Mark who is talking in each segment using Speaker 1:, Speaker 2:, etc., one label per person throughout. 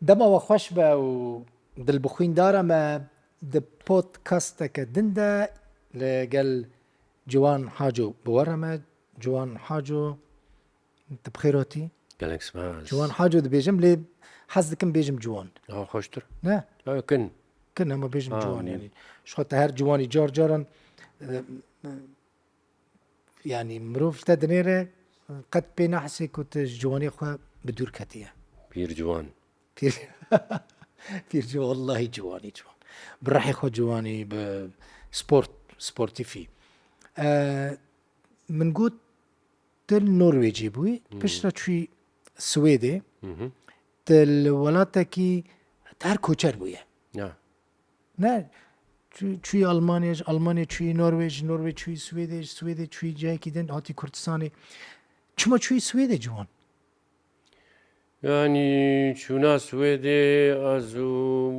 Speaker 1: دما وخوش با و دل بخوين دارا ما د بودكاستك دندا لقال جوان حاجو بورما جوان حاجو انت بخيراتي
Speaker 2: قالك اسمع
Speaker 1: جوان حاجو د بيجم لي حظكم بيجم جوان
Speaker 2: خوشتر
Speaker 1: لا
Speaker 2: كنا
Speaker 1: ما بيجم جوان يعني شو هر جواني جارا يعني مروف تدنيره قد بين حسي كنت جواني خو بدور كتيه
Speaker 2: بير جوان
Speaker 1: بير جو والله جواني بالراحي خو جواني سبورتي في من قلت تل نرويجي بوي بشرة شوي سويدي تل ولاتكي تهر كوچر بويه نه چوی آلمانیا چوی نروژ چوی سوید چوی جایی که دن هاتی کردستانی چما چوی سوید جوان
Speaker 2: يعني شونا سويدي ازو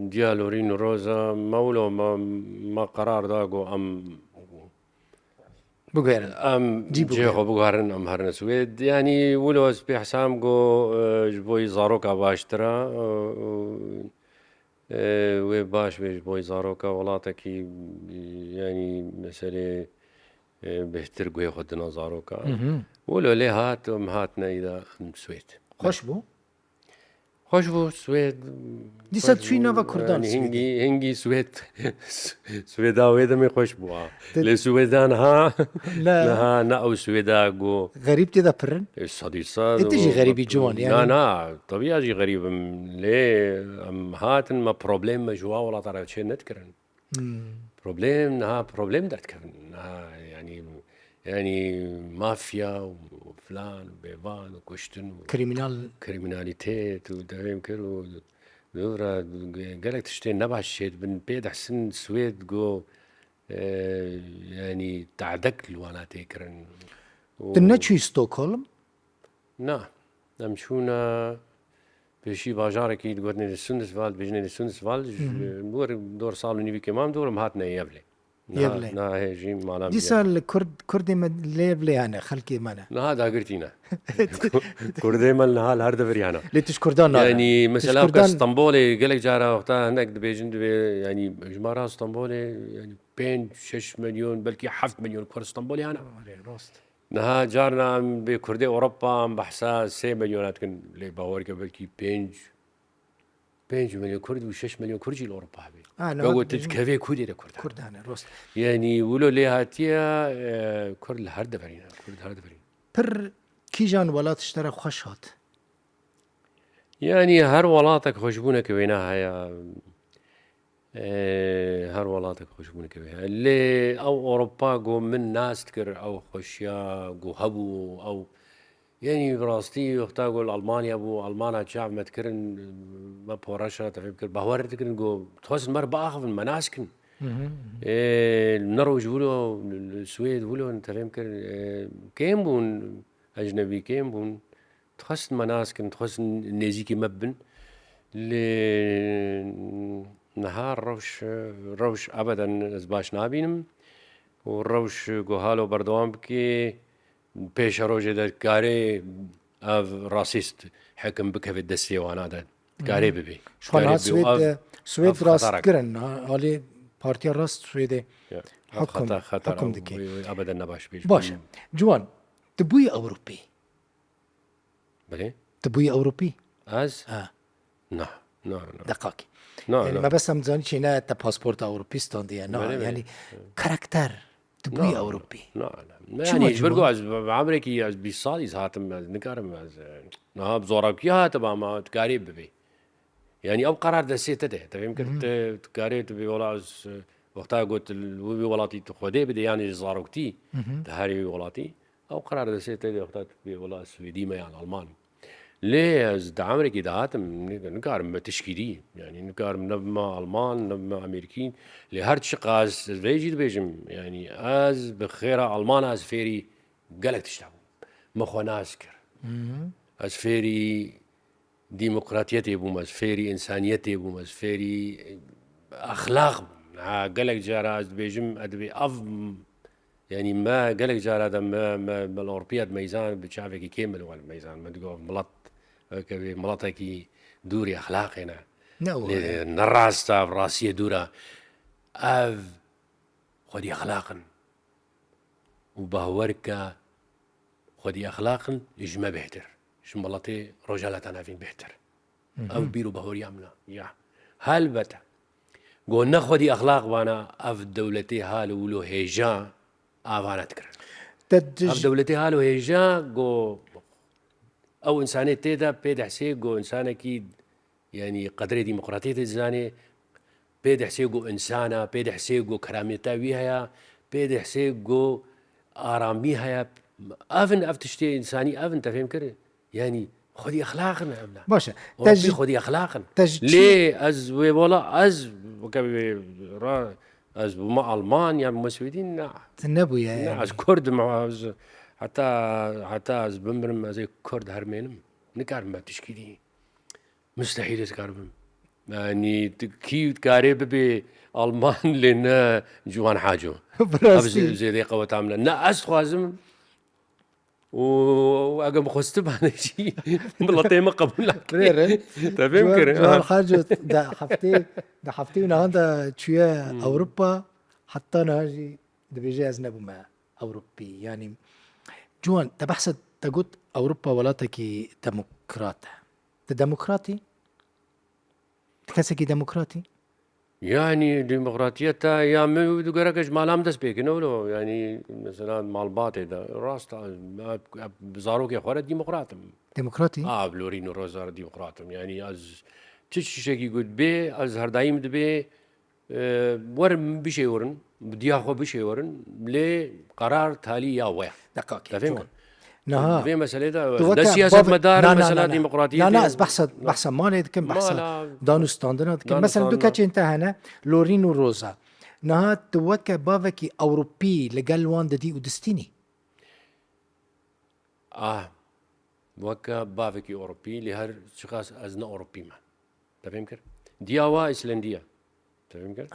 Speaker 2: ديالورين روزا مولو ما قرار داغو
Speaker 1: بغيرن
Speaker 2: جيخو بغارن هرن سويد يعني ولو سبي حسام جو جبوي زاروكا باشترا وباش بوي زاروكا ولاتكي يعني مسألة بهتر قوي خدنا زاروكا ولو لي هات هاتنا إذا سويد خوش بو سويد
Speaker 1: دي سات شوي نوفا كردان
Speaker 2: يعني هنجي سويد سويداوي دمي خوش بو لسويدان ها لا ناو سويدا جو
Speaker 1: غريب تدا برن
Speaker 2: صديصة
Speaker 1: انت جي غريبي جوان يعني
Speaker 2: لا طبيعي جي غريب ليه هاتن ما بروبليم ما جوا ولا ترى شيء نتكرن بروبليم بروبليم دتكرن يعني مافيا وفلان وبيبان وكشتن كريميناليتيت ودايم كرو دورا قالك تشتين نبع الشيء بن بيد حسن السويد جو يعني تعدك الواناتي كرن
Speaker 1: تنشي ستوكهولم
Speaker 2: نمشونا بشي باجارك يقولني للسندسفالد بيجني للسندسفالد دور صالو نيبي كمان دور مهاتنا يبلي نا هيجي معنا
Speaker 1: دي سال كردي ما ليبلي انا خلكي مانا
Speaker 2: هذا قرتينا كردي مال نهال هرد فريانا
Speaker 1: ليتش كردان
Speaker 2: يعني مثلا كاسطنبولي قالك جارا وقتها هناك بيجن يعني جمارة اسطنبولي يعني بين 6 مليون بلكي 7 مليون كرد اسطنبولي انا نها جارنا بكردي اوروبا بحسا 3 مليونات كن لي باورك بلكي 5 مليون كرد و6 مليون كردي لاوروبا هبي قلت كيفي كردي
Speaker 1: كردان روست
Speaker 2: يعني ولو لي هاتيا كرد الهرد فرينا
Speaker 1: بر كيجان ولات اشترى خوشات
Speaker 2: يعني هر ولاتك خوشبونك وينها يا هر ولاتك خوشبونك وينها اللي او اوروبا جو من ناس تكر او خوشيا جو هبو او يعني براستي وقتها اقول المانيا ابو المانا شعب ما تكرن ما بورشا تفكر بهور تكرن جو تحس مر باخذ المناسكن النرويج ولو السويد ولو انت فهمكر كيم بون اجنبي كيم بون تحس المناسكن تحس نيزيكي مبن نهار روش ابدا ازباش نابينم والروش جوهالو بردوام بكي بيش روجي در كاري اف راسيست حكم بك في الدسيه وانا ده كاري ببي
Speaker 1: شلون سويد راست كرن علي بارتي راست سويدي حكم دكي
Speaker 2: ابدا نباش بيش
Speaker 1: باش جوان تبوي اوروبي
Speaker 2: بلي
Speaker 1: تبوي اوروبي
Speaker 2: از لا
Speaker 1: دقاقي يعني ما بس مزاني شينا تا باسبورت اوروبيستون دي يعني كاركتر تبوي اوروبي
Speaker 2: يعني برجو از امريكي از بيصالي هاتم نكارم از نها بزورك يا تبع ما تقارب ببي يعني او قرار دسيته ده تفهم كنت تقارب تبي ولا وقتها قلت الوبي ولاتي تخدي بدي يعني زاروكتي تهاري ولاتي او قرار دسيته ده وقتها تبي ولا السويدي ما يعني الماني ليه از امريكي دهاتم نكارم تشكيلي يعني نكارم نبما المان نبما امريكيين لهر شقاز فيجي بيجم يعني از بخيرة المان از فيري قالك تشتغل مخو ناسكر از فيري ديمقراطيتي بوم از فيري انسانيتي بوم از فيري اخلاق قالك جارا از بيجم ادبي يعني ما قالك جارا ما الاوروبيات ميزان بتشافي كيمل ولا ميزان ما تقول ملط كبي ملاتكي دوري أخلاقنا
Speaker 1: نو
Speaker 2: نراستا براسية دورا أف خدي أخلاقا وبهورك خدي أخلاقا إجما بهتر إجما ملاتي رجالتنا فين بهتر أو بيرو بهور يامنا يا هل بتا قلنا خدي أخلاق وانا أف دولتي هالو ولو هيجا آفانا تكر أف دولتي هالو هيجا قو أو إنسانية تيدا بيد حسي قو إنسانة كيد يعني قدرة ديمقراطية الزاني بيد حسي قو إنسانة بيد حسي قو كراميتا بيها بيد حسي قو آراميها أفن أفتشتي إنساني أفن تفهم كره يعني خدي أخلاقنا أمنا
Speaker 1: باشا
Speaker 2: خدي أخلاقنا ليه أز ولا أز وكبي أز بما ألمانيا مسويدين نا
Speaker 1: تنبو يعني
Speaker 2: نا أز كرد مع أز حتى أز بمرم زي كرد هرمينم نكار ما تشكيلي مستحيل تكاربم يعني كي تكارب بألمان لنا جوان حاجو أبز زي ذي قوة عاملة نا أز خوازم وأقام خستب هذا شيء ملطيمة قبل
Speaker 1: ريرن
Speaker 2: تفهم
Speaker 1: جوان خارجو ده حفتي ونهاندا تشوية أوروبا حتى نهاجي ده بيجي أزنبو مع أوروبي يعني جوان تبحث تقول أوروبا ولا تكي ديمقراط ديمقراطي تكسكي ديمقراطي
Speaker 2: يعني ديمقراطية يا ما بدو قرقش مالام دس بيك نولو يعني مثلا مال باطي ده راستا بزاروك يا خوارد
Speaker 1: ديمقراطي
Speaker 2: بلورينو روزار ديمقراطم يعني از تشي قد بي از هردايم دبي ورم بشي ورن بدي اخو بشي ورن لي قرار تالي يا ويا
Speaker 1: دقيقة
Speaker 2: تفهم
Speaker 1: نها
Speaker 2: في مسألة ده سياسة مدار مسألة ديمقراطية
Speaker 1: لا بحث ما كم بحث دانستاندنا كم مثلا دو كاتش انت هنا لورينو روزا نها توكا بافكي أوروبي لقال وان دي ودستيني
Speaker 2: وكا بافكي أوروبي لهر شخص أزنا أوروبي ما تفهم كر دياوا إسلندية تفهم كر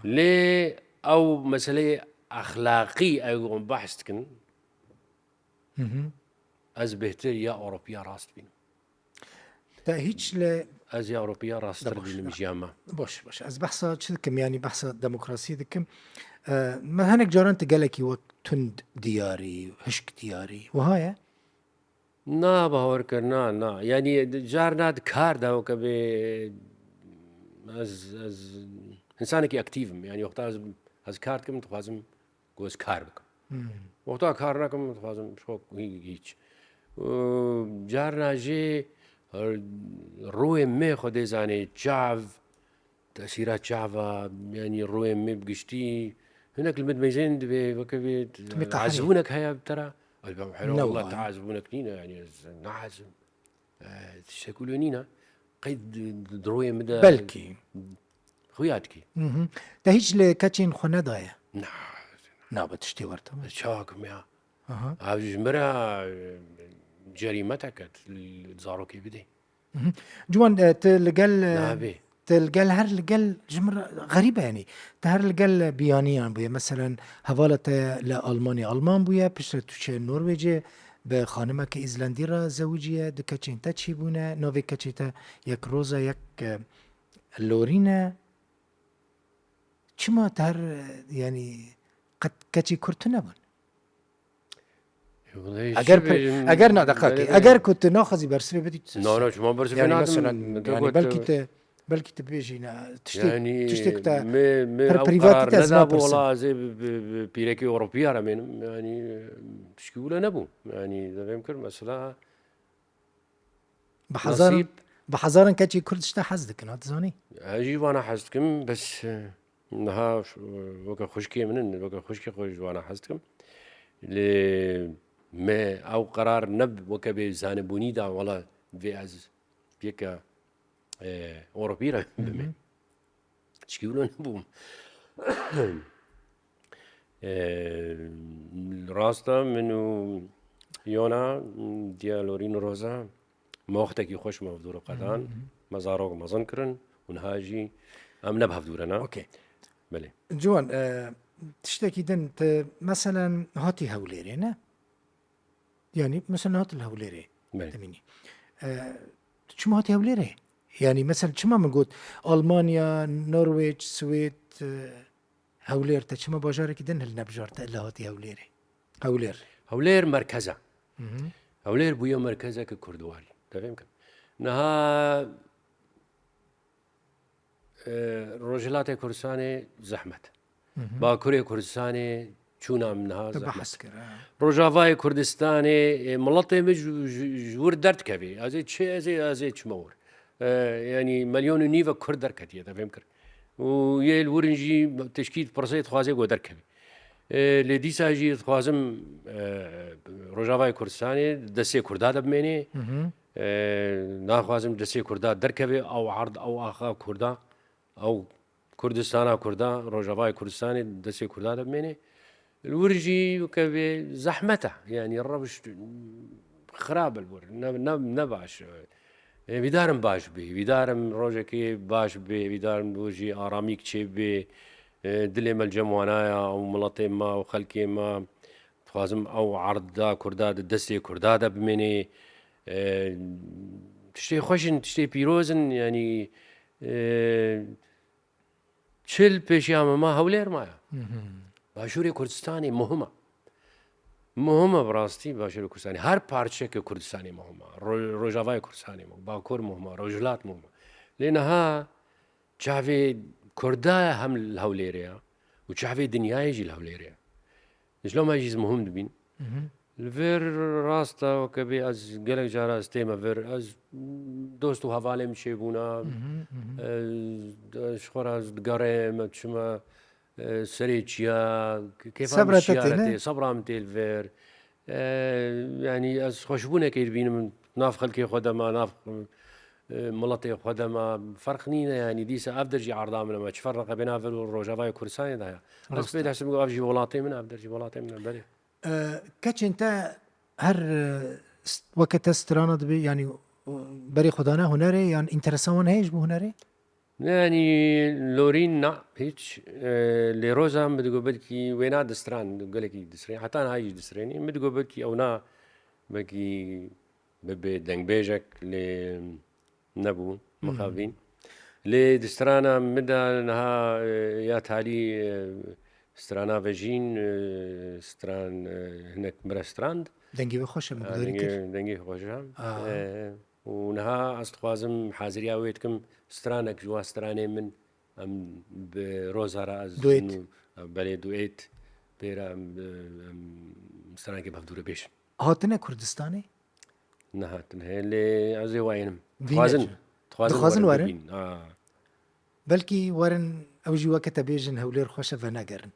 Speaker 2: ليه أو مسألة أخلاقي أو بحث كن از بهتر یا أوروبيا راست بين
Speaker 1: تا هيج ل
Speaker 2: از يا أوروبيا راست بين مجيامة
Speaker 1: باش از بحث كم يعني بحث ديمقراطية دكم ما هنك جاران تقالكي وقت تند دياري هشك دياري وهاي
Speaker 2: نا باور کرنا يعني جارنا كار دا وكبي از إنسانك أكتيف يعني وقتها از كار كم تخازم جوز كار بكم وقتها كار نكم تخازم شو هيج جارنا جي روی می خود زنی چاو تأثیرات چاوا يعني روی می بقشتي هناك المتميزين دبي وكبي عزبونك هيا ترى حلو والله تعزبونك نينا يعني نعزم تشكلونينا قيد روي مدى
Speaker 1: بلكي
Speaker 2: خوياتكي
Speaker 1: تهيج لكاتشين خونا دايا نا بتشتي ورطة
Speaker 2: شاك ميا عاوز مرا جريمتك زاروكي بدي
Speaker 1: جوان تلقال هر لقال جمرة غريبة يعني تهر لقال بيانيان بويا مثلا هفالة لألمانيا ألمان بويا بشتر توشي النرويجي بخانمة كإيزلندي را زوجية دو كاتشين تا تشي بونا نوفي كاتشي تا يك روزا يك اللورينا چما تهر يعني قد كاتشي كورتنا بون اگر نه دقیقی اگر كنت ناخذي برسبي بدي
Speaker 2: لا شو ما برسبي
Speaker 1: يعني مثلا يعني بلكي تبيجي تشتي كنت
Speaker 2: پر بريفاتي تذهب والله زي بيريكي اوروبيه رمين يعني تشكيله نبو يعني ده يمكن مثلا
Speaker 1: بحذارن كاتشي كردشتا حزدك انا تزاني
Speaker 2: اجي وانا حزدكم بس نها وكا خشكي من وكا خشكي خوش وانا حزدكم ل ما أو قرار نب وكبي زانبوني دا ولا في از بيكا أوروبيرا بمن تشكيلون نبوم راستا منو يونا ديالورين روزا موختك يخش مفدور قدان مزاروق مزنكرن ونهاجي أم نبها فدورنا
Speaker 1: أوكي
Speaker 2: بلي
Speaker 1: جوان تشتكي دنت مثلا هاتي هوليري نه يعني مثلا هات الهوليري تميني چما هاتی هولێرێ يعني مثلا چما من قلت ألمانيا نرويج سويد هولير تا چما باجارێکی دن هل نبجارتا إلا هاتی هولێرێ
Speaker 2: هولير مركزة هولير بويا مركزة ككردوال تفهم كم نها روجلات كردستاني زحمة باكوري كردستاني چونا منها زحمة روجافاي كردستاني ملطي مج جور درد كبي ازي شيء ازي شمور يعني مليون ونيفا كرد دركتي تفهم كر ويا الورنجي تشكيل برصيد خوازي قو دركبي لديسا جي خوازم روجافاي كردستاني دسي كرداد بميني ناخوازم دسي كرداد دركبي او عرض او اخا كردا او كردستانا كردا روجافاي كردستاني دسي كرداد بميني الورجي وكبي زحمته يعني الربش خراب الور نباش بیدارم باش بی بیدارم روزی که باش بی بیدارم روزی آرامیک چه بی دلی مال جمعانایا او ملتی ما و خلکی ما خوازم او عرض دا کردا دستی کردا دا بمینی تشتی خوشن تشتی پیروزن يعني چل پیشیام ما هولیر مایا باشوری کردستانی مهمة براستی باشور کردستانی هر پارچه که کردستانی مهمة روجاوای کردستانی مهمة باکور مهمة روجلات مهمة لأنها شعبي كرداء هم الهوليريا وشعبي دنيا يجي الهوليريا شلون ما يجي مهم دبين الفير راستا وكبي از قلق جارا استيما فير از دوستو هفالي مشيبونا شخورا از دقاري ما تشما سريتشيا كيف صبرا متي الفير يعني از خوشبونا كيربين من ناف خلقي خدما ناف ملطي خدما فرق نينا يعني ديسا افدرجي عرضا من ما تفرق بين افل والروجافاي كورساني ده بس بيد حسب افجي ولاتي من افدرجي ولاتي من البلد
Speaker 1: كاتش انت هر وقت استرانا دبي يعني بري خدانا هنري يعني انترسون هيش بو هنري
Speaker 2: يعني لورين نا هيش لروزا مدقو بدكي وينا دستران قالكي دسترين حتى انا هاي دستريني مدقو بدكي او نا بكي ببي دنگ بيجك ل نبو مخافين لي دسترانا مدى نها يا تالي سترانا فيجين ستران هناك مرستراند
Speaker 1: دنگي بخوش
Speaker 2: دنگي خوشم ونها استخوازم حاضريا ويتكم سترانك جوا ستراني من ام بروزارا از
Speaker 1: دويت
Speaker 2: بلي دويت بيرا سترانك بفدور بيش
Speaker 1: هاتنا كردستاني
Speaker 2: نهاتنا اللي ازي واينم
Speaker 1: تخوازن وارن بلكي وارن اوجي وقت بيجن هولير خوشه فناقرن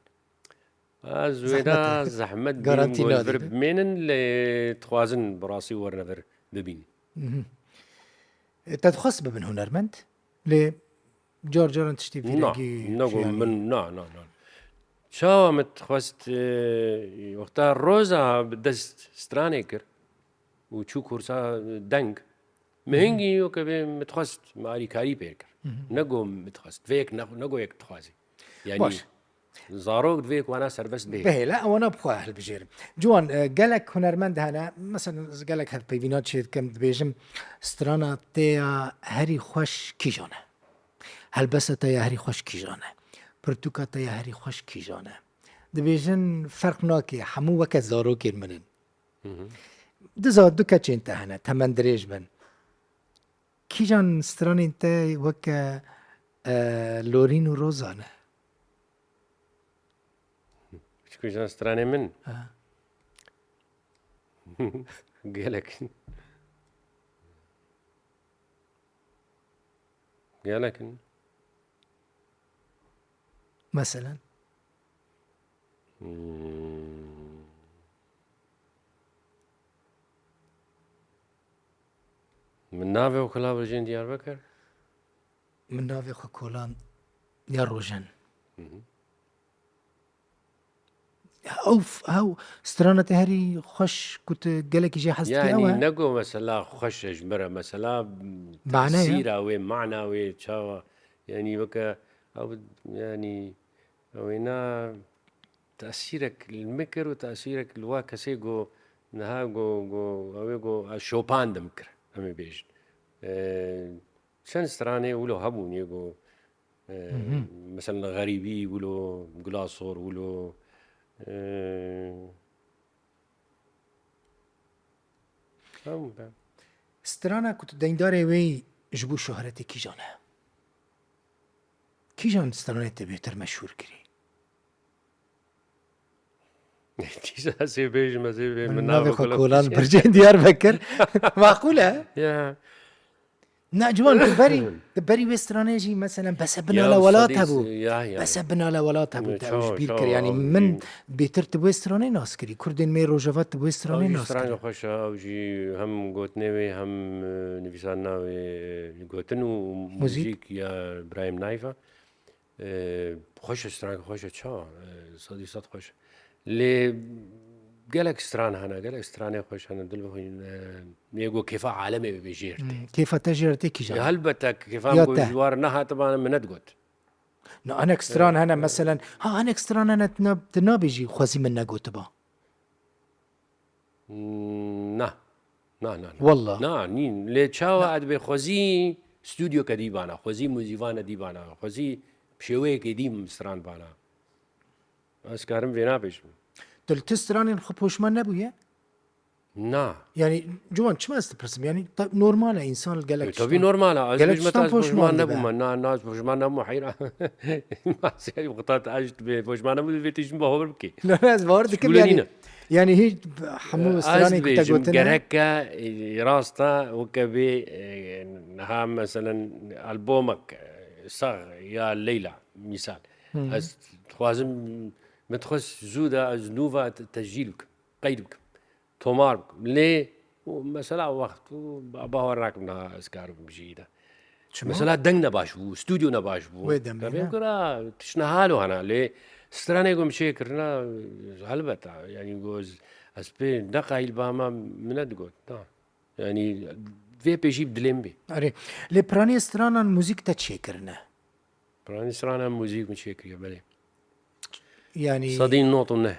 Speaker 2: زويدا زحمت بين والفرب منن اللي تخوازن براسي ورنفر ببين
Speaker 1: تدخص ببن هنرمند ل جورجر تشتي في
Speaker 2: لاقي نقول من نا شاو متخوست وقتها روزا بدست سترانيكر وشو كورسا دنگ مهنگي وكبي متخوست ماري كاري بيركر نقول متخوست فيك نقول يك تخوازي يعني باش. زاروك دويك وانا سربست به
Speaker 1: لا وانا بخواه هالبجير جوان قالك هنرمند هنا مثلا قالك هاد بيفينات شيء كم بيجم سترانا تيا هري خوش كيجانه هلبسة تيا هري خوش كيجانه برتوكا تيا هري خوش كيجانه دبيجن فرق ناكي حمو وكا زاروك المنن دزا دوكا چين هنا تمن دريج من كيجان ستراني انت وكا لورين وروزانه
Speaker 2: كيجان ستراني من قالك
Speaker 1: مثلا
Speaker 2: من نافي وكلاب رجين ديار بكر
Speaker 1: من نافي وكولان ديار روجن اوف هاو سترانة هاري خوش كنت قالك يجي حسيت
Speaker 2: يعني نقو مثلا خوش اجمره مثلا تأثير او معنى او تشاوا يعني بك او يعني او هنا تأثيرك المكر وتأثيرك الواكسي جو نها جو شوبان دمكر امي بيج چەند سترانێ ولۆ هەبوون یەکۆ مثلا غەریبی ولۆ گلاسۆر ولۆ
Speaker 1: سترانە کو تو دەنگدارێ وەی ji bo şöhretê kîjan e? Kîjan stranê te bêhtir meşhûr kirî?
Speaker 2: سێ بێژمە سێ بێ من
Speaker 1: navê xwe Kolan Bircên Diyarbekir maqûl e? Na ciwan di berî wê stranê jî meselem bese binala welat hebû. Bese binala welat hebû te ew ji bîr kir yanî min bêtir tu wê stranê nas kirî. Kurdên mê Rojava tu wê stranê nas kirî.
Speaker 2: Stranga xweş e ew jî hem gotinê wê hem nivîsandina wê gotin û muzîk ya Ibrahim Naif e xweş e stranga xweş e ça sedî sed xweş e. Lê gelek stran hene gelek stranê xweş hene dil bixwîn yê got kêfa alemê bibêjêr tê.
Speaker 1: Kêfa te ji te kîjan?
Speaker 2: Helbete kêfan
Speaker 1: Ya
Speaker 2: ku
Speaker 1: te.
Speaker 2: ji war nehatibane min nedgot.
Speaker 1: Na hinek stran hene meselen hinek stran hene tu nabêjî xwezî min negotiba.
Speaker 2: Na
Speaker 1: Wallah.
Speaker 2: Na nîn lê çawa edibê xwezî stûdyokê dîbana xwezî muzîvane dîbana xwezî şêweyekê dîm stran bana. Ez karim vê nabêjim.
Speaker 1: Tu li tu stranên xwe poşman nebûye?
Speaker 2: Na.
Speaker 1: Yani ciwan çima ez dipirsim yani normal e insan li gelek
Speaker 2: Tabii normal e. Ez
Speaker 1: gelek
Speaker 2: bêjim
Speaker 1: tiştan
Speaker 2: ez poşman
Speaker 1: dibe.
Speaker 2: nebûme. Na ez poşman nebûme heyra. Masiyê wexta te ez bê poşman nebû divê tîjin bawer bikî.
Speaker 1: Ez var dikim
Speaker 2: Şgûle
Speaker 1: yani.
Speaker 2: nîne.
Speaker 1: Yani hiç hemû
Speaker 2: Ez
Speaker 1: stranê ku te
Speaker 2: dibêjim
Speaker 1: gotin
Speaker 2: gereke rasta weke bê niha meselen albomek sax ya Leyla misal. Ez dixwazim min dixwest zû de ez nûva tesjîl bikim qeyd bikim tomar bikim lê mesela wext bawer nakim niha ez karim bijî de. Mesela deng nebaş bû stûdyo nebaş bû.
Speaker 1: Wê demê
Speaker 2: Tevê kira tişne halo hene lê stranê ku min çêkirina helbet e yani goz ez pê neqayîl bama min nedigot na yani vê pêjî bi dilêm bê.
Speaker 1: Erê lê piranî stranan müzik te çêkirine.
Speaker 2: Piranî strana muzîk min çêkiriye belê.
Speaker 1: Yani
Speaker 2: Sedîn not û neh.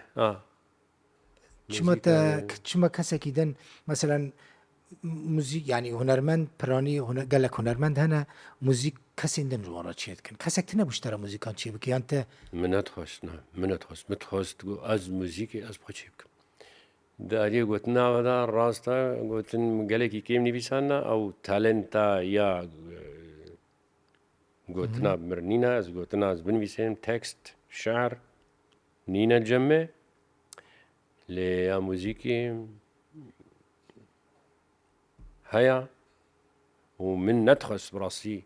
Speaker 1: çima kesekî din meselen müzik yani hunermend piranî gelek hunermend hene müzik kesên din ji wan re çê dikin. Kesek tune bu ji te re müzîkan çê bike yan te
Speaker 2: Min nedixwest ne min nedixwest min dixwest ez muzîkê ez xwe çê bikim. Dariyê gotina we de rast e gotin gelekî kêm nivîsandina ew talenta ya gotina mirnîne ez gotina ez binivîsêm tekst şeir nîne cemme lê ya muzîkê heya û min nedixwest bi rastî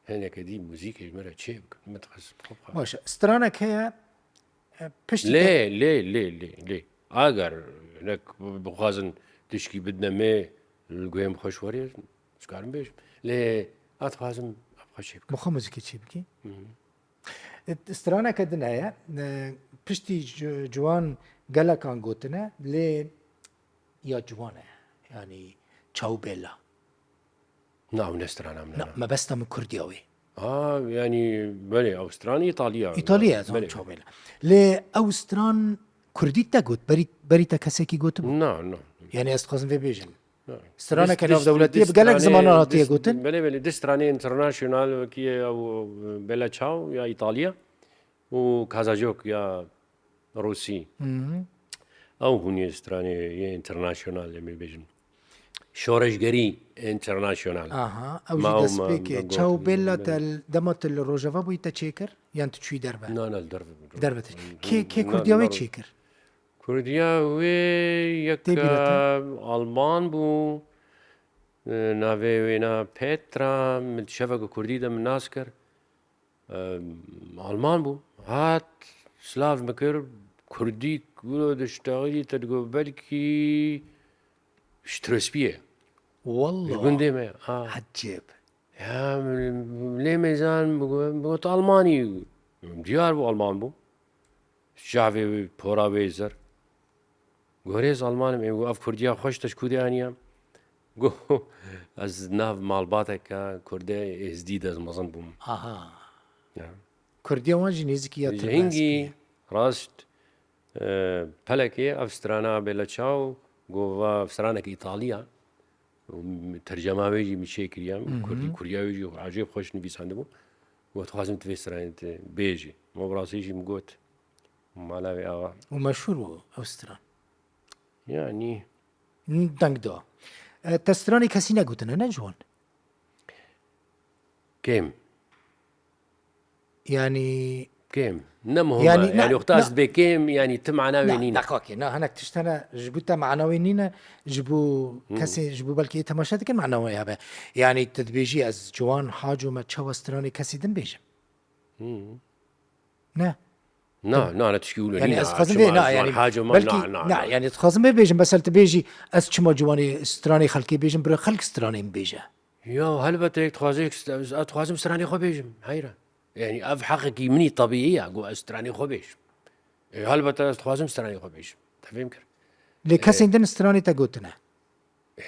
Speaker 2: hinekê dî muzîkê ji me re çê bikim min dixwest
Speaker 1: baş stranek heye piştî
Speaker 2: lê eger hinek bixwazin tişkî bidine mê li guhêm xweş weriye ez karim bêjim lê ez dixwazim ev xwe çê bikim.
Speaker 1: Moxa müzikê çê bikî? Straneke din heye piştî ciwan gelekan gotine lê ya ciwan e yani çawbêla.
Speaker 2: Na ew ne strana min
Speaker 1: Na me besta min Kurdiya wê.
Speaker 2: yani belê ew stranî İtalya.
Speaker 1: İtalya ez an çawbêla. Lê ew stran Kurdî te got berî te kesekî gotibo?
Speaker 2: Na.
Speaker 1: Yani ez dixwazim vê bêjim. Straneke navdewletî bi gelek zemanan hatiye gotin.
Speaker 2: Belê di stranê internasyonal wekî ew bela çaw ya İtalya û Kazajok ya Rusî. Ew hûnê stranê yê internasyonal em ê bêjin. Şoreşgerî internasyonal.
Speaker 1: Aha ew jî dest pêkê çawbêla te dema tu li Rojava bûyî te çêkir yan tu çûyî derve?
Speaker 2: Na
Speaker 1: Derve te kê Kurdiya wê çêkir?
Speaker 2: Kurdiya wê yek Alman bû navê wê na Petra min şeveka Kurdî de min nas kir Alman bû hat silav mikir Kurdî wilo diştexî te digot belkî ji Tirespiyê
Speaker 1: Wallah
Speaker 2: gundê me
Speaker 1: hecêb.
Speaker 2: ya lê mêzan got Almanî diyar bû Alman bû şavê wê pora wê zer gorêz Almanim ê ev Kurdiya xweş te ji Kurdê aniye got ez nav malbateka Kurdê êzdî de ez mezin bûm.
Speaker 1: Aha. Kurdiya wan jî nêzîkî ya
Speaker 2: Ji hingî rast pelekê ev strana bêle çaw gova stranekî İtalya ترجمة ويجي مشي كريام كردي كوريا ويجي عجيب خوش نبيس عنده وتخازم تفسر أنت بيجي مو براسي يجي مقوت مالاوي أوا
Speaker 1: ومشهور أستران
Speaker 2: يعني
Speaker 1: دنگ دو تستراني كسي نقوتنا نجوان
Speaker 2: كيم
Speaker 1: يعني
Speaker 2: نمهم
Speaker 1: يعني
Speaker 2: يعني اختاز بكيم يعني تمعنا
Speaker 1: لا
Speaker 2: وينين
Speaker 1: دقاقي نا هناك تشتنا جبوتا معنوي نينا جبو كسي جبو بلكي تماشات كان معنوي هذا يعني تدبيجي از جوان حاجو ما تشوا استراني كسي دم بيجم نا
Speaker 2: نا تشكيلو
Speaker 1: يعني از خازم بي نا يعني
Speaker 2: حاجة ما
Speaker 1: بلكي نا يعني تخازم بي بيجم بس تبيجي از چما جواني استراني خلقي بيجم برا خلق استراني بيجا
Speaker 2: يا هل بتك تخازم استراني خو بيجم حيرة يعني اف حقك مني طبيعية اقول استراني خو بيجم هل بتك تخازم استراني خو بيجم تفهم كر
Speaker 1: لي كسي دن استراني تقوتنا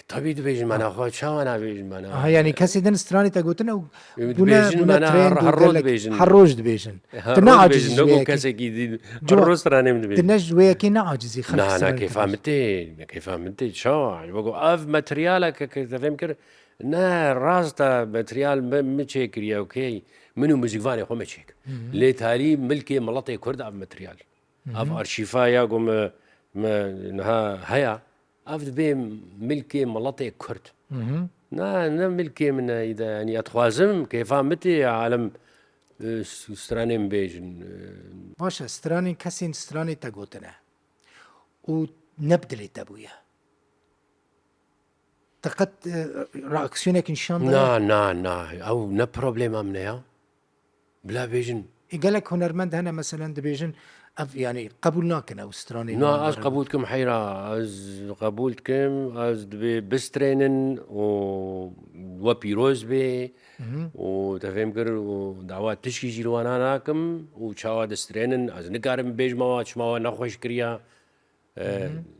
Speaker 2: طبيعي بيجم انا خو شو انا بيجم انا
Speaker 1: يعني كسي دن استراني تقوتنا
Speaker 2: بيجن انا حروج بيجن
Speaker 1: حروج بيجن تنعجز
Speaker 2: نقول كسي جديد حروج استراني بيجن
Speaker 1: تنجوي كي نعجزي خلق
Speaker 2: لا كيف فهمتي شو بقول اف ماتريالك تفهم كر نا راستا ماتريال متشيكري اوكي منو مزيفاني خو متشيك لي تالي ملكي ملطي كرد اف ماتريال اف ارشيفايا قوم ما نها هيا اف بي ملكي ملطي كرد نا ملكي من اذا يعني اتخوازم كيف فهمتي عالم ستراني مبيجن
Speaker 1: باشا ستراني كسين ستراني تقوتنا ونبدلي تابويا تقد رأكسيونك إن شاء الله
Speaker 2: نا أو نا بروبليم أمنيا بلا بيجن
Speaker 1: يقالك هنرمند هنا مثلا دبيجن يعني قبولناكن أو ستراني
Speaker 2: نا أز قبولتكم حيرة أز قبولتكم أز دبي بسترينن وبيروز بي وتفهم كر ودعوات تشكي جيلوانا ناكم وشاواد سترينن أز نقارن بيج ما نخوش كريا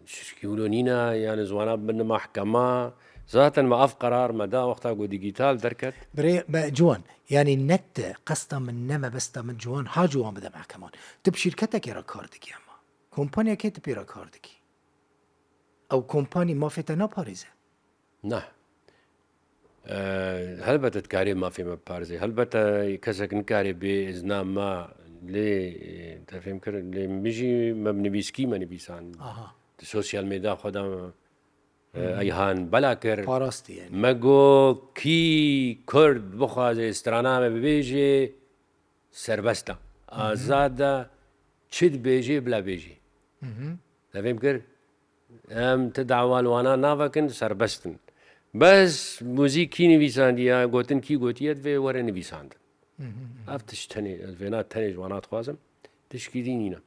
Speaker 2: شكيولونينا يعني زوانا من محكمة ذاتا ما أف قرار ما دا وقتها قو ديجيتال دركت
Speaker 1: بري جوان يعني النت قصة من نما بستا من جوان ها جوان بدا محكمان تب شركتك يرا كاردك يا ما كومبانيا كي تبي يرا كاردك أو كومباني ما فيتا باريزة
Speaker 2: نه هل بتتكاري ما في مبارزة هل بت كسك نكاري بإذن ما لي تفهم كر لي مجي مبني بيسكي ما نبيسان السوشيال ميديا خدام ايهان بلاكر
Speaker 1: باراستي يعني
Speaker 2: مگو کی کرد بخواز استرانه ببیجی سربستا آزادا چید بیجی بلا بیجی تفهم كر ام تدعوال وانا نافكن سربستن بس موزيكي نبيسان ديا قوتن كي قوتيت في ورا نبيسان افتش تاني الفينات تاني جوانات خوازم تشكيدينينا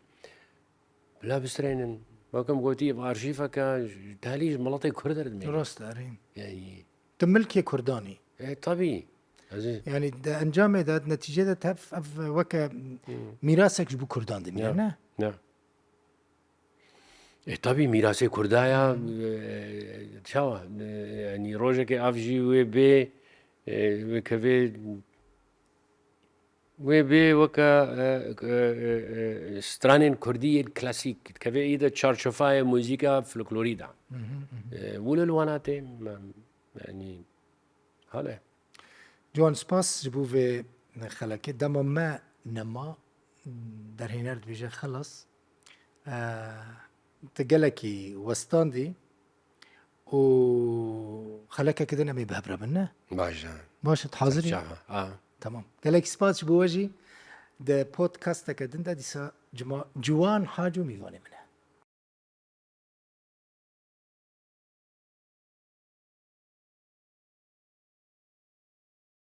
Speaker 2: بلا بسرينن وكم قوتي بارشيفك تاليج ملطي كردر دمي
Speaker 1: راست دارين
Speaker 2: يعني
Speaker 1: تملكي كرداني
Speaker 2: طبيعي
Speaker 1: يعني ده انجام ده نتيجه ده تف وكا ميراثك جبو كردان دمي
Speaker 2: نعم طبيعي ميراثي كردايا شو يعني روجك افجي وبي وكفي وبي وكا سترانين كردية كلاسيك كفي إذا تشارشوفايا موسيقى فلكلوريدا ولا الواناتي يعني هلا
Speaker 1: جوان سباس جبو في خلك دما ما نما در هنرد بيجي خلص تقلكي وستاندي وخلك كده نمي بهبرة منه باشا تحاضري تمام قالك سباس جبو وجي ده بودكاست كدن ده ديسا جوان حاجو ميواني منه